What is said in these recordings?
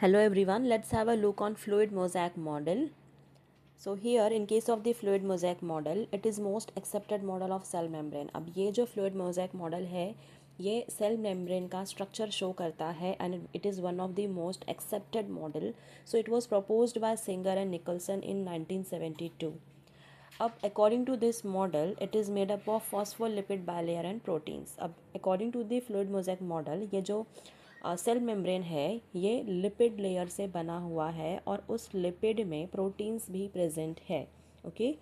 Hello everyone, let's have a look on fluid mosaic model. So here in case of the fluid mosaic model, it is most accepted model of cell membrane. अब ये जो fluid mosaic model है ये cell membrane का structure show करता है and it is one of the most accepted model. So it was proposed by Singer and Nicholson in 1972. अब according to this model, it is made up of phospholipid bilayer and proteins. अब according to the fluid mosaic model, ये जो cell membrane है ये lipid layer से बना हुआ है और उस लिपिड में प्रोटीन्स भी प्रेजेंट है। ओके,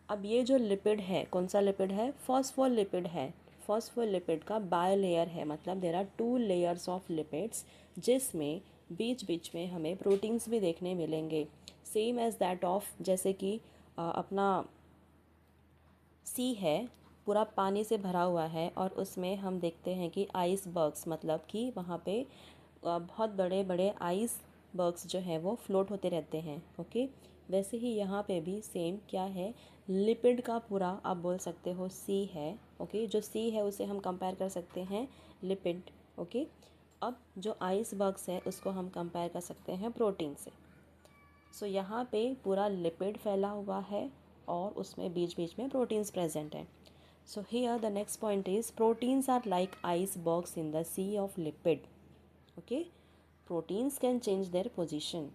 अब ये जो लिपिड है कौन सा लिपिड है? फॉस्फोलिपिड है। फॉस्फोलिपिड का बाय लेयर है, मतलब there are two layers of lipids जिसमें बीच बीच में हमें प्रोटीन्स भी देखने मिलेंगे, सेम एज दैट ऑफ जैसे कि अपना सी है पूरा पानी से भरा हुआ है और उसमें हम देखते हैं कि आइस बर्ग्स, मतलब कि वहाँ पे बहुत बड़े बड़े आइस बर्ग्स जो हैं वो फ्लोट होते रहते हैं। ओके, वैसे ही यहाँ पे भी सेम क्या है, लिपिड का पूरा आप बोल सकते हो सी है। ओके, जो सी है उसे हम कंपेयर कर सकते हैं लिपिड। ओके, अब जो आइस बर्ग्स है उसको हम कंपेयर कर सकते हैं प्रोटीन से। सो यहाँ पे पूरा लिपिड फैला हुआ है और उसमें बीच बीच में प्रोटीन्स प्रेजेंट हैं। So here the next point is proteins are like ice box in the sea of lipid. Okay, proteins can change their position.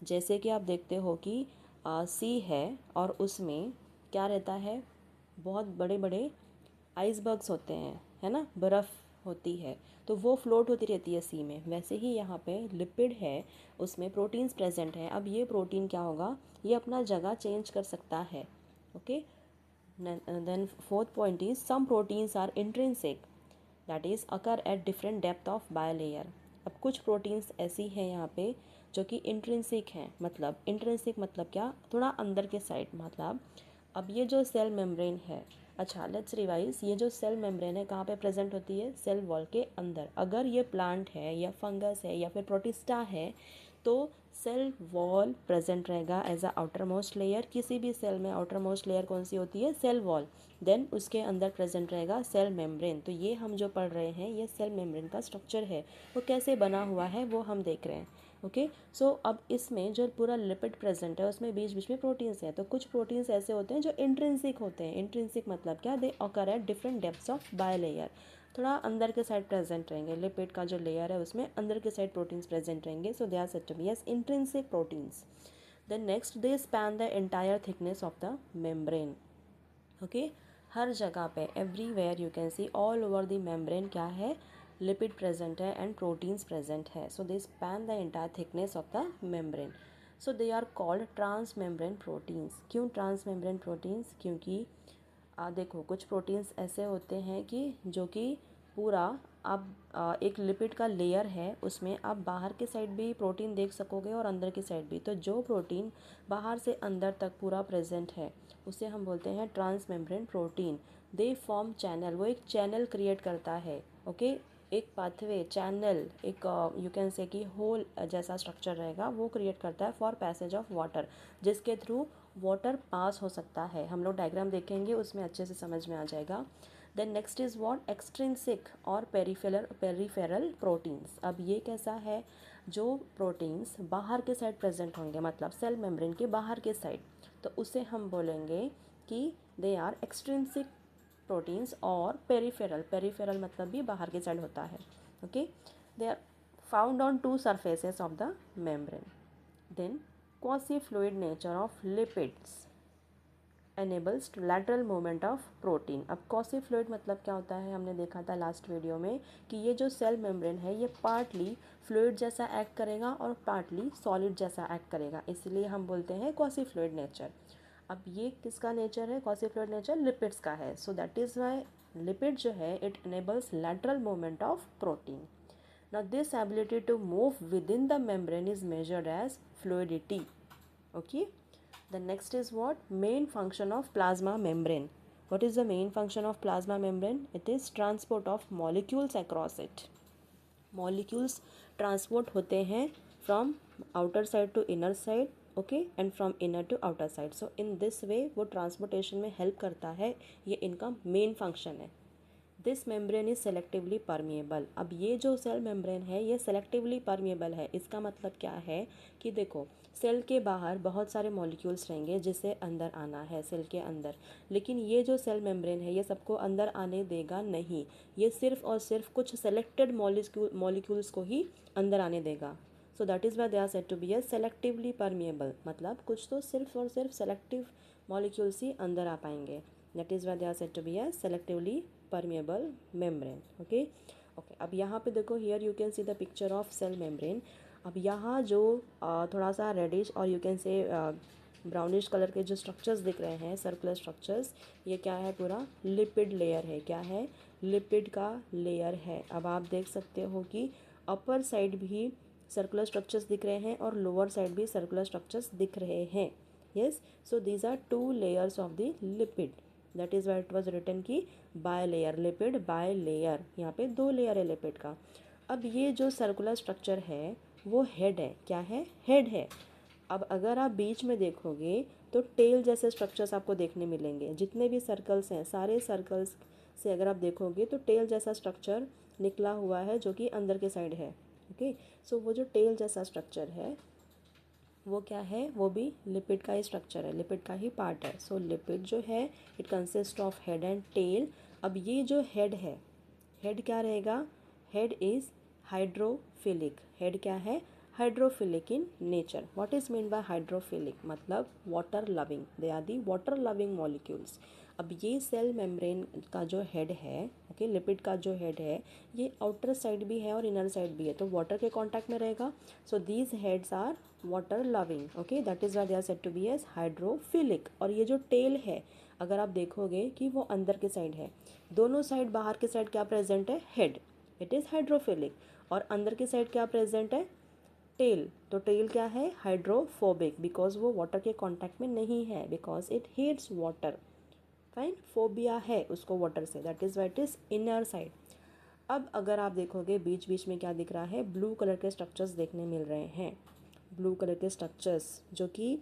जैसे कि आप देखते हो कि सी है और उसमें क्या रहता है, बहुत बड़े बड़े आइसबर्ग्स होते हैं, है ना, बर्फ़ होती है तो वो फ्लोट होती रहती है सी में। वैसे ही यहाँ पे लिपिड है उसमें प्रोटीन्स प्रेजेंट हैं। अब ये प्रोटीन क्या होगा, ये अपना जगह चेंज कर सकता है। Okay, then fourth point is some proteins are intrinsic, that is occur at different depth of bilayer. अब कुछ प्रोटीन्स ऐसी हैं यहाँ पे जो कि इंट्रिंसिक हैं, मतलब इंट्रिंसिक मतलब क्या, थोड़ा अंदर के साइड। मतलब अब ये जो सेल मेम्ब्रेन है, अच्छा लेट्स रिवाइज, ये जो सेल मेम्ब्रेन है कहाँ पे प्रेजेंट होती है? सेल वॉल के अंदर। अगर ये प्लांट है या फंगस है या फिर प्रोटिस्टा है तो सेल वॉल प्रेजेंट रहेगा as a outermost layer. किसी भी सेल में आउटर मोस्ट लेयर कौन सी होती है? Cell wall. देन उसके अंदर प्रेजेंट रहेगा सेल मेम्ब्रेन। तो ये हम जो पढ़ रहे हैं ये सेल मेम्ब्रेन का स्ट्रक्चर है, वो कैसे बना हुआ है वो हम देख रहे हैं। ओके, सो अब इसमें जो पूरा लिपिड प्रेजेंट है उसमें बीच बीच में प्रोटीन्स हैं। तो कुछ प्रोटीन्स ऐसे होते हैं जो इंट्रिंसिक होते हैं। इंट्रिंसिक मतलब क्या, they occur at different depths of bilayer, थोड़ा अंदर के साइड प्रेजेंट रहेंगे। लिपिड का जो लेयर है उसमें अंदर के साइड प्रोटीन्स प्रेजेंट रहेंगे। So they are said to be as intrinsic proteins. Then next, they span the entire thickness of the membrane. Okay, हर जगह पे everywhere you can see all over the membrane क्या है, lipid present है and proteins present है। So they span the entire thickness of the membrane. So they are called trans membrane proteins. क्यों trans membrane proteins? क्योंकि देखो कुछ proteins ऐसे होते हैं कि जो कि पूरा आप एक लिपिड का लेयर है उसमें आप बाहर के साइड भी प्रोटीन देख सकोगे और अंदर की साइड भी। तो जो प्रोटीन बाहर से अंदर तक पूरा प्रेजेंट है उसे हम बोलते हैं transmembrane protein. They form channel, वो एक चैनल क्रिएट करता है। ओके, एक पाथवे चैनल, एक यू कैन से कि होल जैसा स्ट्रक्चर रहेगा वो क्रिएट करता है फॉर पैसेज ऑफ वाटर, जिसके थ्रू वाटर पास हो सकता है। हम लोग डायग्राम देखेंगे उसमें अच्छे से समझ में आ जाएगा। Then next is what, extrinsic और पेरिफेरल प्रोटीन्स। अब ये कैसा है, जो प्रोटीन्स बाहर के साइड प्रेजेंट होंगे, मतलब सेल मेम्ब्रेन के बाहर के साइड, तो उसे हम बोलेंगे कि दे आर एक्सट्रिंसिक प्रोटीन्स और पेरिफेरल। पेरिफेरल मतलब भी बाहर के साइड होता है। Okay, they are found on two surfaces of the membrane. Then quasi fluid nature of lipids enables lateral movement of protein। अब quasi fluid मतलब क्या होता है, हमने देखा था लास्ट वीडियो में कि ये जो सेल मेम्ब्रेन है ये पार्टली फ्लूइड जैसा एक्ट करेगा और पार्टली सॉलिड जैसा एक्ट करेगा, इसलिए हम बोलते हैं quasi fluid नेचर। अब ये किसका नेचर है? quasi fluid नेचर लिपिड्स का है। सो दैट इज़ वाई लिपिड जो है it enables lateral movement of protein। Now this ability to move within the membrane is measured as fluidity. Okay. The next is what? Main function of plasma membrane. What is the main function of plasma membrane? It is transport of molecules across it. Molecules transport होते हैं from outer side to inner side, okay, and from inner to outer side. So in this way वो transportation में help करता है, ये इनका main function है। This membrane is selectively permeable. अब ये जो सेल मेम्ब्रेन है ये सेलेक्टिवली परमिएबल है। इसका मतलब क्या है कि देखो, सेल के बाहर बहुत सारे मॉलिक्यूल्स रहेंगे जिसे अंदर आना है सेल के अंदर, लेकिन ये जो सेल मेम्ब्रेन है ये सबको अंदर आने देगा नहीं। ये सिर्फ और सिर्फ कुछ सेलेक्टेड मॉलिक्यूल्स को ही अंदर आने देगा। So that is why they are said to be a selectively permeable, मतलब कुछ तो सिर्फ और सिर्फ सेलेक्टिव मॉलिक्यूल्स ही अंदर आ पाएंगे। That is why they are said to be a selectively permeable membrane. Okay okay, अब यहाँ पे देखो, here you can see the picture of cell membrane. अब यहाँ जो थोड़ा सा रेडिश और you can say brownish colour के जो स्ट्रक्चर्स दिख रहे हैं, सर्कुलर स्ट्रक्चर्स, ये क्या है? पूरा लिपिड लेयर है। क्या है? लिपिड का लेयर है। अब आप देख सकते हो कि अपर साइड भी सर्कुलर स्ट्रक्चर्स दिख रहे हैं और लोअर साइड भी सर्कुलर स्ट्रक्चर्स दिख रहे हैं। Yes, so these are 2 layers of the lipid. That is why it was written की bilayer, lipid bilayer. यहाँ पे 2 लेयर है लिपिड का। अब ये जो सर्कुलर स्ट्रक्चर है वो हेड है। क्या है? हेड है। अब अगर आप बीच में देखोगे तो टेल जैसे स्ट्रक्चर्स आपको देखने मिलेंगे। जितने भी सर्कल्स हैं, सारे सर्कल्स से अगर आप देखोगे तो टेल जैसा स्ट्रक्चर निकला हुआ है जो कि अंदर के साइड है। ओके, सो वो जो टेल जैसा स्ट्रक्चर है वो क्या है? वो भी लिपिड का ही स्ट्रक्चर है, लिपिड का ही पार्ट है। सो लिपिड जो है it consist of head and tail. अब ये जो हेड है, हेड क्या रहेगा? Head is hydrophilic. हेड क्या है? Hydrophilic in nature. What is mean by hydrophilic? मतलब water loving, they are the water loving molecules. अब ये सेल मेम्ब्रेन का जो हेड है, ओके, लिपिड का जो हेड है, ये आउटर साइड भी है और इनर साइड भी है, तो वाटर के कांटेक्ट में रहेगा। So these heads are water loving. Okay, that is why they are said to be as hydrophilic. और ये जो टेल है, अगर आप देखोगे कि वो अंदर के साइड है, दोनों साइड, बाहर के साइड क्या प्रेजेंट है? Head, it is hydrophilic. और अंदर की साइड क्या प्रेजेंट है? टेल। तो टेल क्या है? हाइड्रोफोबिक, बिकॉज वो वाटर के कांटेक्ट में नहीं है, because it hates water. Fine, phobia है उसको वाटर से, that is why it is inner side. अब अगर आप देखोगे बीच बीच में क्या दिख रहा है? ब्लू कलर के स्ट्रक्चर्स देखने मिल रहे हैं। ब्लू कलर के स्ट्रक्चर्स जो कि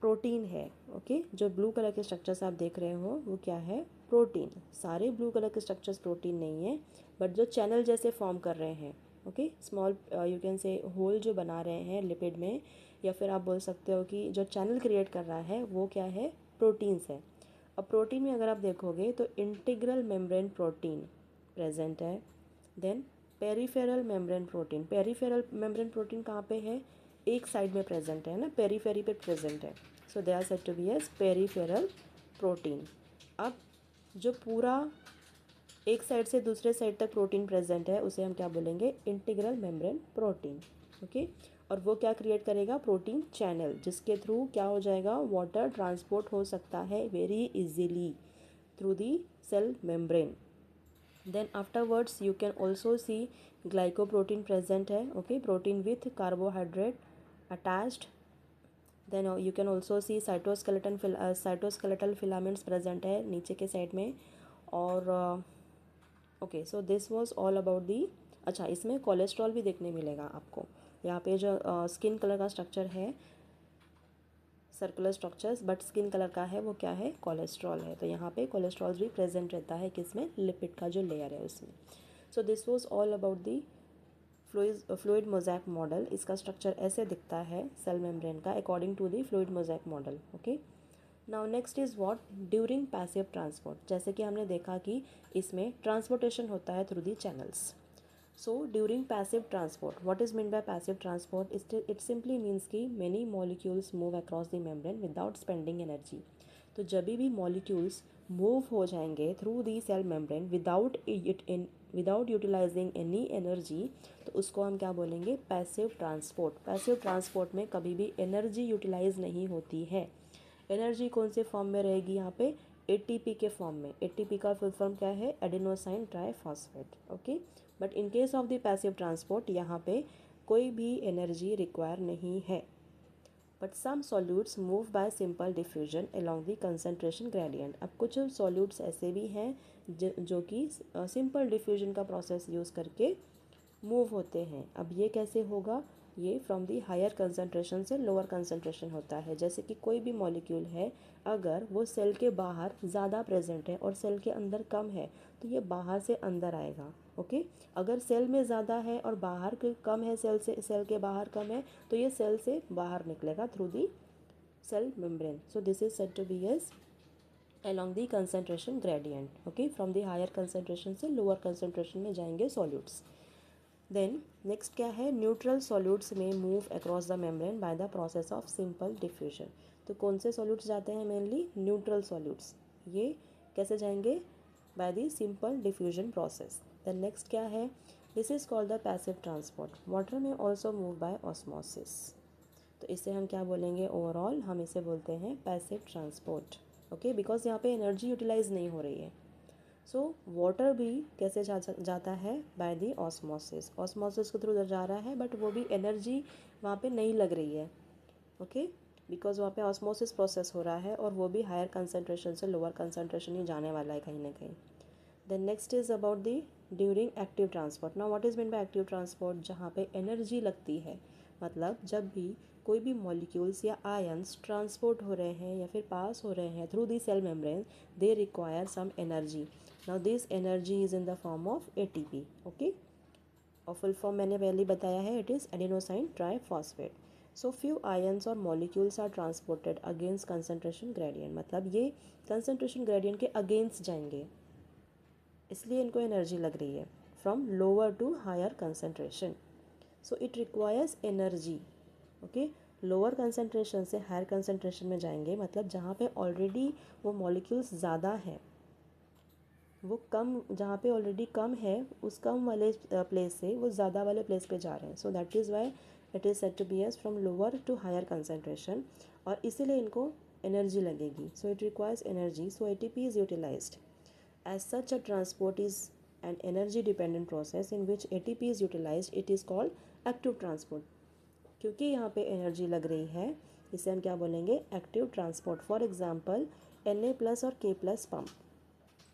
प्रोटीन है। ओके, जो ब्लू कलर के स्ट्रक्चर्स आप देख रहे हो वो क्या है? प्रोटीन। सारे ब्लू कलर के स्ट्रक्चर्स प्रोटीन नहीं है, बट जो चैनल जैसे फॉर्म कर रहे हैं, okay, small you can say hole जो बना रहे हैं लिपिड में, या फिर आप बोल सकते हो कि जो चैनल क्रिएट कर रहा है वो क्या है? प्रोटीन्स है। अब प्रोटीन में अगर आप देखोगे तो इंटीग्रल मेम्ब्रेन प्रोटीन प्रेजेंट है। Then peripheral membrane protein. Peripheral membrane protein कहाँ पे है? एक साइड में प्रेजेंट है ना, पेरीफेरी पे प्रेजेंट है। So they are said to be as peripheral protein. अब जो पूरा एक साइड से दूसरे साइड तक प्रोटीन प्रेजेंट है उसे हम क्या बोलेंगे? Integral membrane protein. ओके, और वो क्या क्रिएट करेगा? प्रोटीन चैनल, जिसके थ्रू क्या हो जाएगा? वाटर ट्रांसपोर्ट हो सकता है very easily through the cell membrane. then afterwards you can also see glycoprotein present है। okay, protein with carbohydrate attached। then you can also see cytoskeletal filaments present है नीचे के साइड में। और okay, so this was all about दी। अच्छा, इसमें cholesterol भी देखने मिलेगा आपको। यहाँ पे जो स्किन कलर का स्ट्रक्चर है, circular structures, but skin colour का है वो क्या है? कोलेस्ट्रॉल है। तो यहाँ पे कोलेस्ट्रॉल भी प्रेजेंट रहता है किसमें? लिपिड का जो लेयर है उसमें। So this was all about the fluid mosaic model. इसका स्ट्रक्चर ऐसे दिखता है सेल मेम्ब्रेन का according to the fluid mosaic model. Okay, now next is what? During passive transport. जैसे कि हमने देखा कि इसमें ट्रांसपोर्टेशन होता है through the channels. So during passive transport, what is meant by passive transport? It simply means कि many molecules move across the membrane without spending energy. तो जब भी molecules move हो जाएंगे through the cell membrane without utilizing any energy, तो उसको हम क्या बोलेंगे? passive transport। passive transport में कभी भी energy utilize नहीं होती है। एनर्जी कौन से फॉर्म में रहेगी? यहाँ पे ATP के फॉर्म में। ATP का फुल फॉर्म क्या है? Adenosine triphosphate. Okay, but in case of the passive transport यहाँ पे कोई भी एनर्जी रिक्वायर नहीं है। But some solutes move by simple diffusion along the concentration gradient. अब कुछ सॉल्यूट्स ऐसे भी हैं जो कि सिंपल डिफ्यूजन का प्रोसेस यूज़ करके मूव होते हैं। अब ये कैसे होगा? ये फ्रॉम दी हायर कंसंट्रेशन से लोअर कंसंट्रेशन होता है। जैसे कि कोई भी मॉलिक्यूल है, अगर वो सेल के बाहर ज़्यादा प्रेजेंट है और सेल के अंदर कम है तो ये बाहर से अंदर आएगा। ओके, अगर सेल में ज़्यादा है और बाहर के कम है, सेल के बाहर कम है, तो ये सेल से बाहर निकलेगा through the cell membrane. So this is said to be as along the concentration gradient। Okay, from the higher concentration से लोअर कंसंट्रेशन में जाएंगे सॉल्यूट्स। देन नेक्स्ट क्या है, न्यूट्रल सॉल्यूट्स में move across the membrane by the process of simple diffusion. तो कौन से solutes जाते हैं, मेनली न्यूट्रल सॉल्यूट्स। ये कैसे जाएंगे, by the simple diffusion process. Then next क्या है, this is called the passive transport. Water में ऑल्सो मूव बाय ऑस्मोसिस। तो इसे हम क्या बोलेंगे, ओवरऑल हम इसे बोलते हैं पैसिव ट्रांसपोर्ट। ओके, बिकॉज यहाँ पे एनर्जी यूटिलाइज नहीं हो रही है। सो वाटर भी कैसे जाता है, बाय दी ऑस्मोसिस। ऑस्मोसिस के थ्रू जा रहा है, बट वो भी एनर्जी वहाँ पे नहीं लग रही है। ओके, बिकॉज वहाँ पे ऑस्मोसिस प्रोसेस हो रहा है और वो भी हायर कंसंट्रेशन से लोअर कंसंट्रेशन ही जाने वाला है कहीं ना कहीं। Then next is about the during active transport. Now what is mean by active transport, जहाँ पे एनर्जी लगती है। मतलब जब भी कोई भी मॉलिक्यूल्स या आयंस ट्रांसपोर्ट हो रहे हैं या फिर पास हो रहे हैं through the cell membrane, they require some energy. Now this energy is in the form of ATP. Okay, और फुल फॉर्म मैंने पहले बताया है, it is adenosine triphosphate. So few ions और molecules are transported against concentration gradient. मतलब ये concentration gradient के against जाएंगे, इसलिए इनको एनर्जी लग रही है, from lower to higher concentration. So it requires energy. Okay, lower concentration से हायर कंसंट्रेशन में जाएंगे, मतलब जहाँ पे ऑलरेडी वो मॉलिक्यूल्स ज़्यादा है, वो कम, जहाँ पे ऑलरेडी कम है उस कम वाले प्लेस से वो ज़्यादा वाले प्लेस पे जा रहे हैं। So that is why it is said to be as from lower to higher concentration, और इसीलिए इनको एनर्जी लगेगी। So it requires energy, so ATP is utilised. As such, a transport is an energy dependent process in which ATP is utilized. It is called active transport। क्योंकि यहाँ पे energy लग रही है, इसे हम क्या बोलेंगे, active transport. For example Na plus और K plus pump.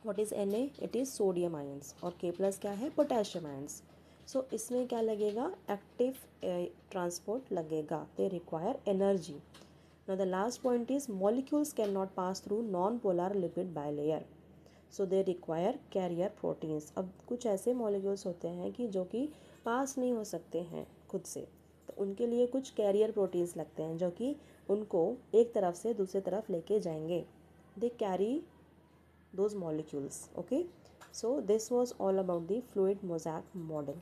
What is Na? It is sodium ions, और K प्लस क्या है, पोटेशियम आयंस। सो इसमें क्या लगेगा, एक्टिव ट्रांसपोर्ट लगेगा। They require energy. Now the last point is molecules can not pass through non polar lipid bilayer, so they require carrier proteins. अब कुछ ऐसे मॉलिक्यूल्स होते हैं कि जो कि पास नहीं हो सकते हैं खुद से, तो उनके लिए कुछ कैरियर प्रोटीन्स लगते हैं जो कि उनको एक तरफ से दूसरी तरफ लेके जाएंगे। They carry those molecules. Okay, so this was all about the fluid mosaic model.